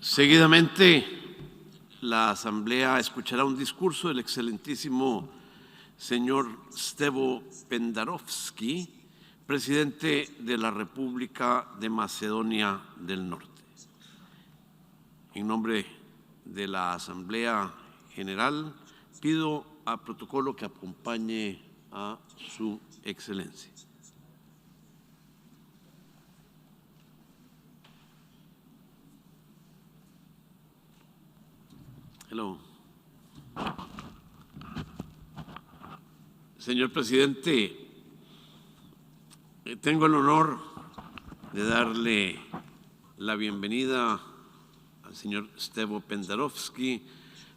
Seguidamente, la Asamblea escuchará un discurso del excelentísimo señor Stevo Pendarovski, presidente de la República de Macedonia del Norte. En nombre de la Asamblea General, pido a protocolo que acompañe a su excelencia. Hello. Señor presidente, tengo el honor de darle la bienvenida al señor Stevo Pendarovski,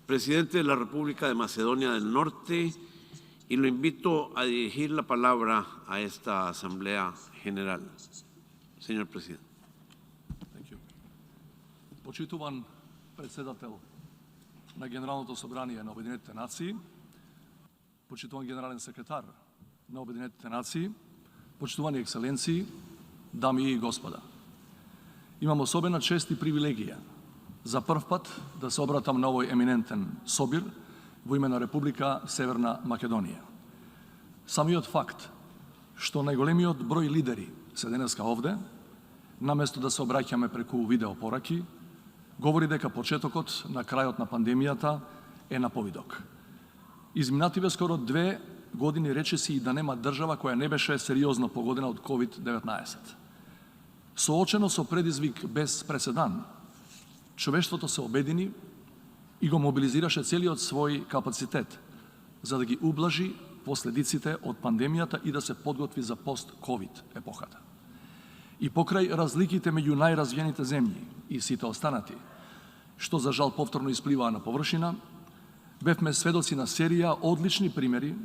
presidente de la República de Macedonia del Norte, y lo invito a dirigir la palabra a esta Asamblea General. Señor presidente. Thank you. Почитуван председател на Генералното собрание на Обединетите нации, почитуван генерален секретар на Обединетите нации, почитувани екселенции, дами и господа. Имам особена чест и привилегија за прв пат да се обратам на овој еминентен собир во име на Република Северна Македонија. Самиот факт што најголемиот број лидери се денеска овде, наместо да се обраќаме преку видеопораки, говори дека почетокот на крајот на пандемијата е на повидок. Изминативе скоро 2 години речиси и да нема држава која не беше сериозно погодена од COVID-19. Соочено со предизвик без преседан, човештвото се обедини и го мобилизираше целиот свој капацитет за да ги ублажи последиците од пандемијата и да се подготви за пост-ковид епохата. И покрај разликите меѓу најразвиените земји и сите останати, што за жал повторно испливаа на површина, бевме сведоци на серија одлични примери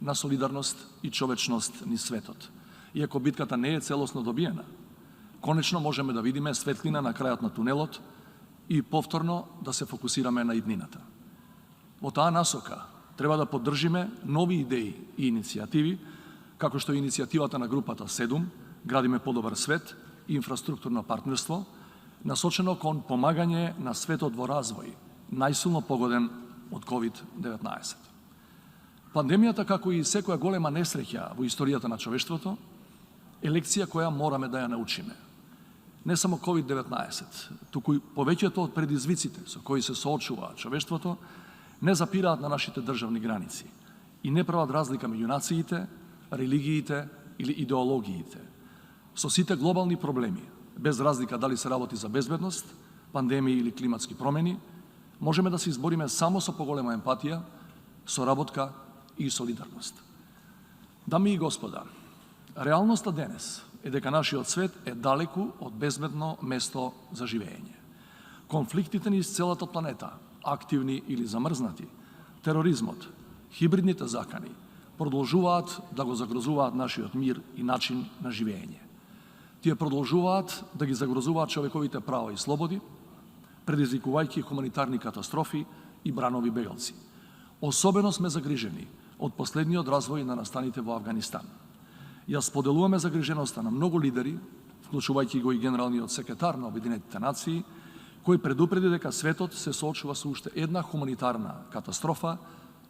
на солидарност и човечност низ светот. Иако битката не е целосно добиена, конечно можеме да видиме светлина на крајот на тунелот и повторно да се фокусираме на иднината. Во таа насока треба да поддржиме нови идеи и иницијативи, како што е иницијативата на групата 7, Градиме подобар свет и инфраструктурно партнерство, насочено кон помагање на светот во развој, најсилно погоден од COVID-19. Пандемијата, како и секоја голема несреќа во историјата на човештвото, е лекција која мораме да ја научиме. Не само COVID-19, туку и повеќето од предизвиците со кои се соочува човештвото, не запираат на нашите државни граници и не прават разлика меѓу нациите, религиите или идеологиите. Со сите глобални проблеми, без разлика дали се работи за безбедност, пандемии или климатски промени, можеме да се избориме само со поголема емпатија, соработка и солидарност. Дами и господа, реалноста денес е дека нашиот свет е далеку од безбедно место за живење. Конфликтите низ целата планета, активни или замрзнати, тероризмот, хибридните закани, продолжуваат да го загрозуваат нашиот мир и начин на живење. Тие продолжуваат да ги загрозуваат човековите права и слободи, предизвикувајќи хуманитарни катастрофи и бранови бегалци. Особено сме загрижени од последниот развој на настаните во Авганистан. Ја споделуваме загриженоста на многу лидери, вклучувајќи го и генералниот секретар на Обединетите нации, кој предупреди дека светот се соочува со уште една хуманитарна катастрофа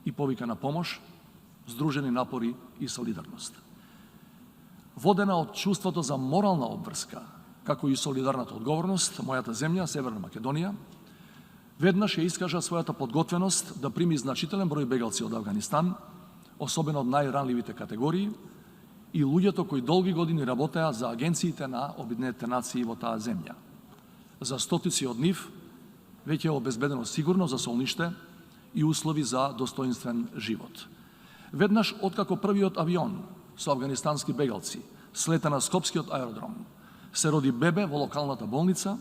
и повика на помош, здружени напори и солидарност. Водена од чувството за морална обврска, како и солидарната одговорност, мојата земја, Северна Македонија, веднаш ја искажа својата подготвеност да прими значителен број бегалци од Авганистан, особено од најранливите категории, и луѓето кои долги години работеа за агенциите на Обединетите нации во таа земја. За стотици од нив веќе е обезбедено сигурно за солниште и услови за достоинствен живот. Веднаш откако првиот авион со афганистански бегалци слета на Скопскиот аеродром, се роди бебе во локалната болница,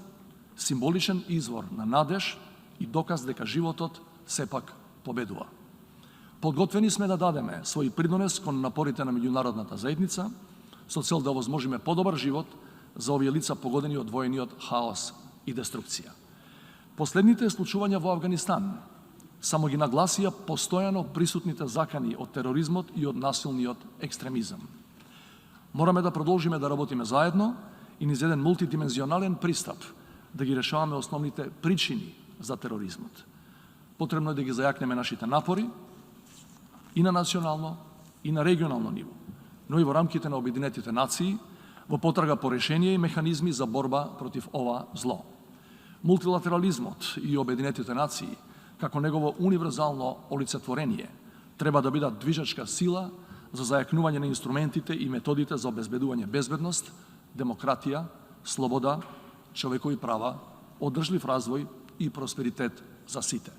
символичен извор на надеж и доказ дека животот сепак победува. Подготвени сме да дадеме свој придонес кон напорите на меѓународната заедница со цел да овозможиме подобар живот за овие лица погодени од воениот хаос и деструкција. Последните случувања во Авганистан само ги нагласија постојано присутните закани од тероризмот и од насилниот екстремизам. Мораме да продолжиме да работиме заедно и низ еден мултидимензионален пристап да ги решаваме основните причини за тероризмот. Потребно е да ги зајакнеме нашите напори и на национално и на регионално ниво, но и во рамките на Обединетите нации во потрага по решение и механизми за борба против ова зло. Мултилатерализмот и Обединетите нации, како негово универзално олицетворение, треба да бидат движачка сила за зајакнување на инструментите и методите за обезбедување безбедност, демократија, слобода, човекови права, одржлив развој и просперитет за сите.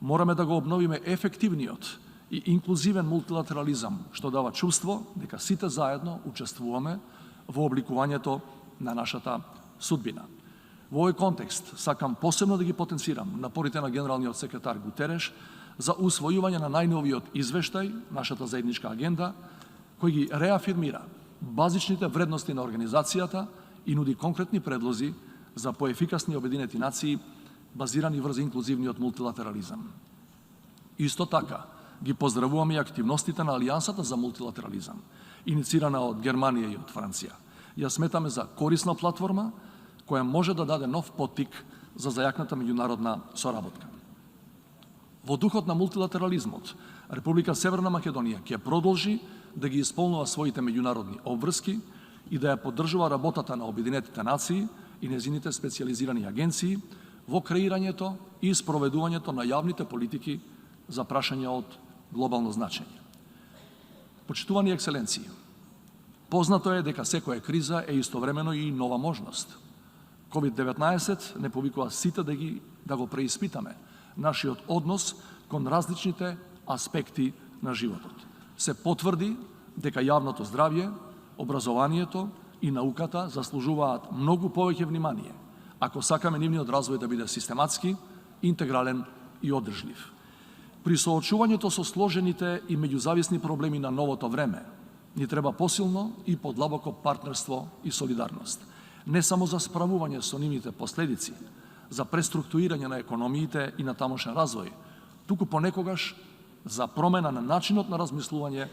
Мораме да го обновиме ефективниот и инклузивен мултилатерализам, што дава чувство дека сите заедно учествуваме во обликувањето на нашата судбина. Во овој контекст сакам посебно да ги потенцирам напорите на генералниот секретар Гутереш за усвојување на најновиот извештај, нашата заедничка агенда, кој ги реафирмира базичните вредности на организацијата и нуди конкретни предлози за поефикасни Обединети нации базирани врз инклузивниот мултилатерализам. Исто така, ги поздравуваме и активностите на Алијансата за мултилатерализам, иницирана од Германија и од Франција. Ја сметаме за корисна платформа која може да даде нов поттик за зајакната меѓународна соработка. Во духот на мултилатерализмот, Република Северна Македонија ќе продолжи да ги исполнува своите меѓународни обврски и да ја поддржува работата на Обединетите нации и незините специјализирани агенции во креирањето и спроведувањето на јавните политики за прашања од глобално значење. Почитувани екселенции, познато е дека секоја криза е истовремено и нова можност. COVID-19 не повикува сите да го преиспитаме нашиот однос кон различните аспекти на животот. Се потврди дека јавното здравје, образованието и науката заслужуваат многу повеќе внимание, ако сакаме нивниот развој да биде систематски, интегрален и одржлив. При соочувањето со сложените и меѓузависни проблеми на новото време, ни треба посилно и подлабоко партнерство и солидарност. Не само за справување со нивните последици, за преструктурирање на економиите и на тамошен развој, туку понекогаш за промена на начинот на размислување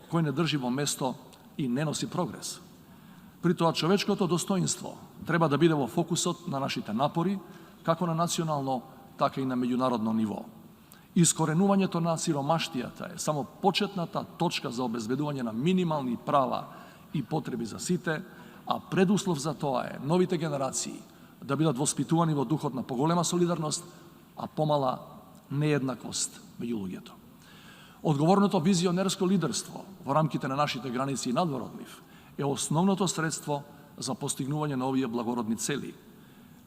кој не држи во место и не носи прогрес. При тоа човечкото достоинство треба да биде во фокусот на нашите напори, како на национално, така и на меѓународно ниво. Искоренувањето на сиромаштијата е само почетната точка за обезбедување на минимални права и потреби за сите, а предуслов за тоа е новите генерации да бидат воспитувани во духот на поголема солидарност, а помала нееднаквост меѓу луѓето. Одговорното визионерско лидерство во рамките на нашите граници и надвор од нив е основното средство за постигнување на овие благородни цели.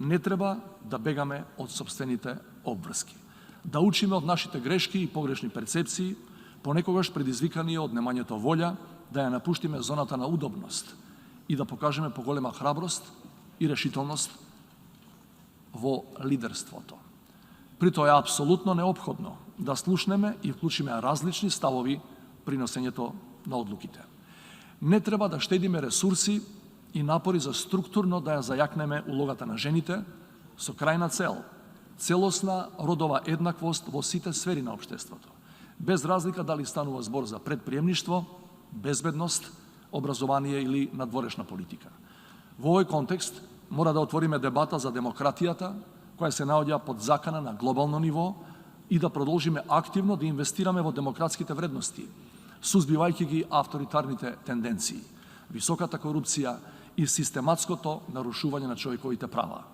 Не треба да бегаме од сопствените обврски, да учиме од нашите грешки и погрешни перцепции, понекогаш предизвикани од немањето волја да ја напуштиме зоната на удобност и да покажеме поголема храброст и решителност во лидерството. При тоа е апсолутно неопходно да слушнеме и вклучиме различни ставови при носењето на одлуките. Не треба да штедиме ресурси и напори за структурно да ја зајакнеме улогата на жените со крајна цел целосна родова еднаквост во сите сфери на општеството, без разлика дали станува збор за предприемништво, безбедност, образование или надворешна политика. Во овој контекст мора да отвориме дебата за демократијата, која се наоѓа под закана на глобално ниво и да продолжиме активно да инвестираме во демократските вредности, сузбивајќи ги авторитарните тенденции, високата корупција и систематското нарушување на човековите права.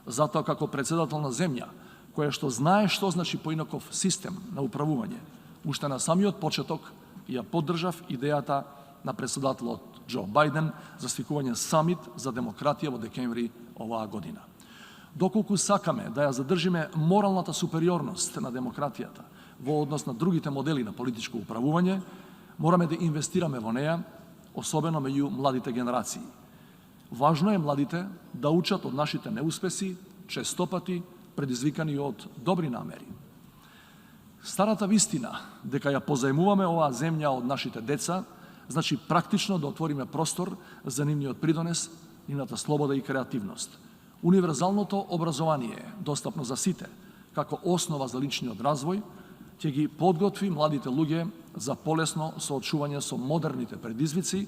Затоа, како председател на земја, која што знае што значи поинаков систем на управување, уште на самиот почеток ја поддржав идејата на председателот Џо Бајден за свикување самит за демократија во декември оваа година. Доколку сакаме да ја задржиме моралната супериорност на демократијата во однос на другите модели на политичко управување, мораме да инвестираме во неја, особено меѓу младите генерации. Важно е младите да учат од нашите неуспеси, честопати предизвикани од добри намери. Старата вистина дека ја позајмуваме оваа земја од нашите деца, значи практично да отвориме простор за нивниот придонес, нивната слобода и креативност. Универзалното образование, достапно за сите, како основа за личниот развој, ќе ги подготви младите луѓе за полесно соочување со модерните предизвици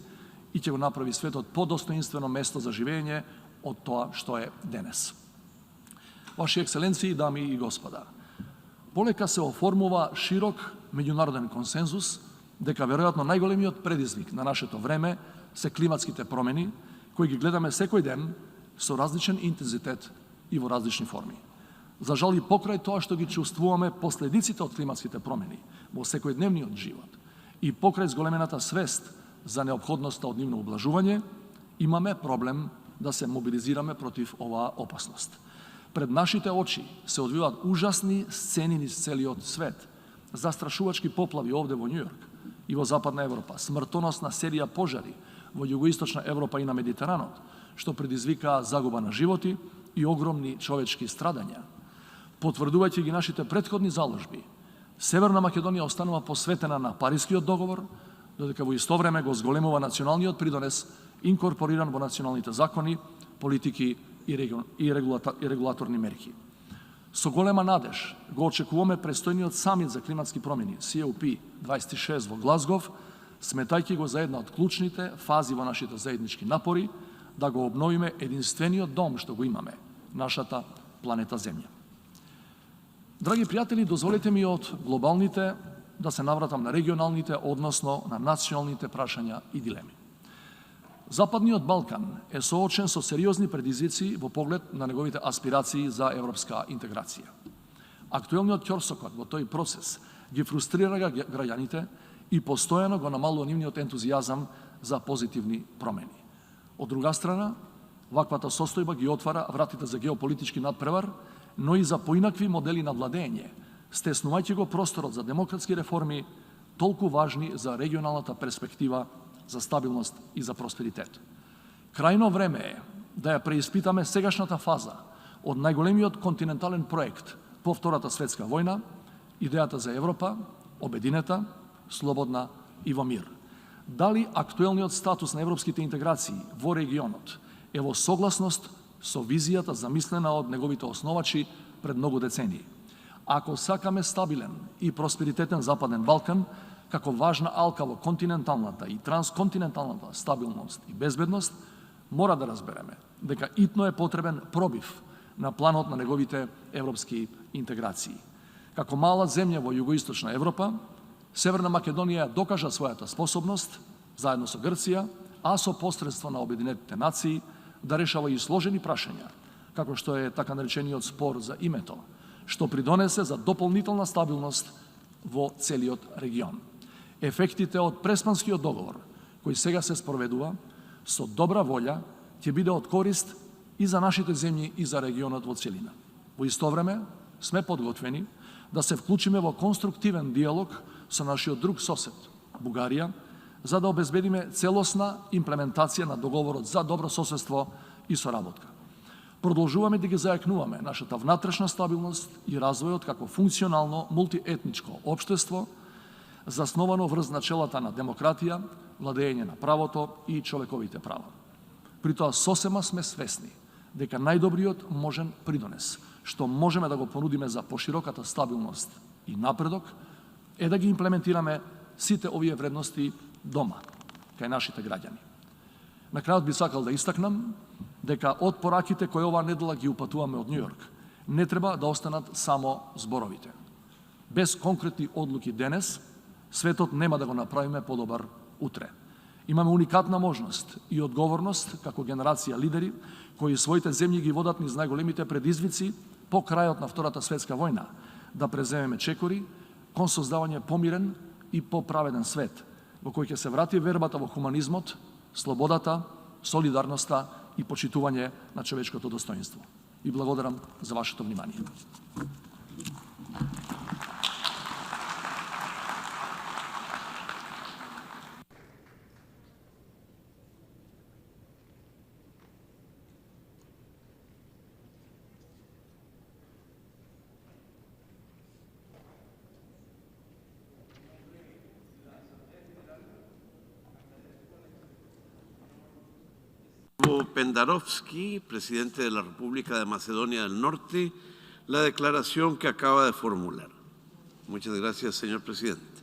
и ќе го направи светот подостоинствено место за живење од тоа што е денес. Vaši ekscelenciji, dami i gospoda, poleka se oformува широк меѓународен консензус дека веројатно најголемиот предизвик на нашето време се климатските промени, кои ги гледаме секој ден со различен интензитет и во различни форми. За жал и покрај тоа што ги чувствуваме последиците од климатските промени во секојдневниот живот и покрај зголемената свест за неопходноста од нивно облажување, имаме проблем да се мобилизираме против оваа опасност. Пред нашите очи се одвиваат ужасни сцени низ целиот свет, застрашувачки поплави овде во Њујорк и во Западна Европа, смртоносна серија пожари во Југоисточна Европа и на Медитеранот, што предизвикаа загуба на животи и огромни човечки страдања. Потврдувајќи ги нашите претходни заложби, Северна Македонија останува посветена на Парискиот договор, додека во исто време го зголемува националниот придонес инкорпориран во националните закони, политики и регулаторни мерки. Со голема надеж го очекуваме престојниот самит за климатски промени COP26 во Глазгов, сметајќи го за една од клучните фази во нашите заеднички напори да го обновиме единствениот дом што го имаме, нашата планета Земја. Драги пријатели, дозволете ми од глобалните да се навратам на регионалните, односно на националните прашања и дилеми. Западниот Балкан е соочен со сериозни предизвици во поглед на неговите аспирации за европска интеграција. Актуелниот ќорсокот во тој процес ги фрустрира граѓаните и постојано го намалува нивниот ентузијазам за позитивни промени. Од друга страна, ваквата состојба ги отвара вратите за геополитички надпревар, но и за поинакви модели на владење, стеснувајќи го просторот за демократски реформи, толку важни за регионалната перспектива за стабилност и за просперитет. Крајно време е да ја преиспитаме сегашната фаза од најголемиот континентален проект по Втората светска војна, идејата за Европа, обединета, слободна и во мир. Дали актуелниот статус на европските интеграции во регионот е во согласност со визијата замислена од неговите основачи пред многу децении? Ако сакаме стабилен и просперитетен Западен Балкан, како важна алка во континенталната и трансконтиненталната стабилност и безбедност, мора да разбереме дека итно е потребен пробив на планот на неговите европски интеграции. Како мала земја во Југоисточна Европа, Северна Македонија докажа својата способност, заедно со Грција, а со посредство на Обединетите нации, да решава и сложени прашања, како што е така наречениот спор за името, што придонесе за дополнителна стабилност во целиот регион. Ефектите од Преспанскиот договор, кој сега се спроведува, со добра волја, ќе биде од корист и за нашите земји и за регионот во целина. Во исто време, сме подготвени да се вклучиме во конструктивен диалог со нашиот друг сосед, Бугарија, за да обезбедиме целосна имплементација на договорот за добро соседство и соработка. Продолжуваме да ги зајакнуваме нашата внатрешна стабилност и развојот како функционално мултиетничко општество, засновано врз начелата на демократија, владење на правото и човековите права. При тоа сосема сме свесни дека најдобриот можен придонес, што можеме да го понудиме за пошироката стабилност и напредок, е да ги имплементираме сите овие вредности дома, кај нашите граѓани. На крајот би сакал да истакнам дека од пораките кои оваа недела ги упатуваме од Њујорк, не треба да останат само зборовите. Без конкретни одлуки денес, светот нема да го направиме подобар утре. Имаме уникатна можност и одговорност како генерација лидери кои своите земји ги водат низ најголемите предизвици по крајот на Втората светска војна, да преземеме чекори кон создавање помирен и поправеден свет, во кој ќе се врати вербата во хуманизмот, слободата, солидарноста и почитување на човечкото достоинство. И благодарам за вашето внимание. Pendarovski, presidente de la República de Macedonia del Norte, la declaración que acaba de formular. Muchas gracias, señor presidente.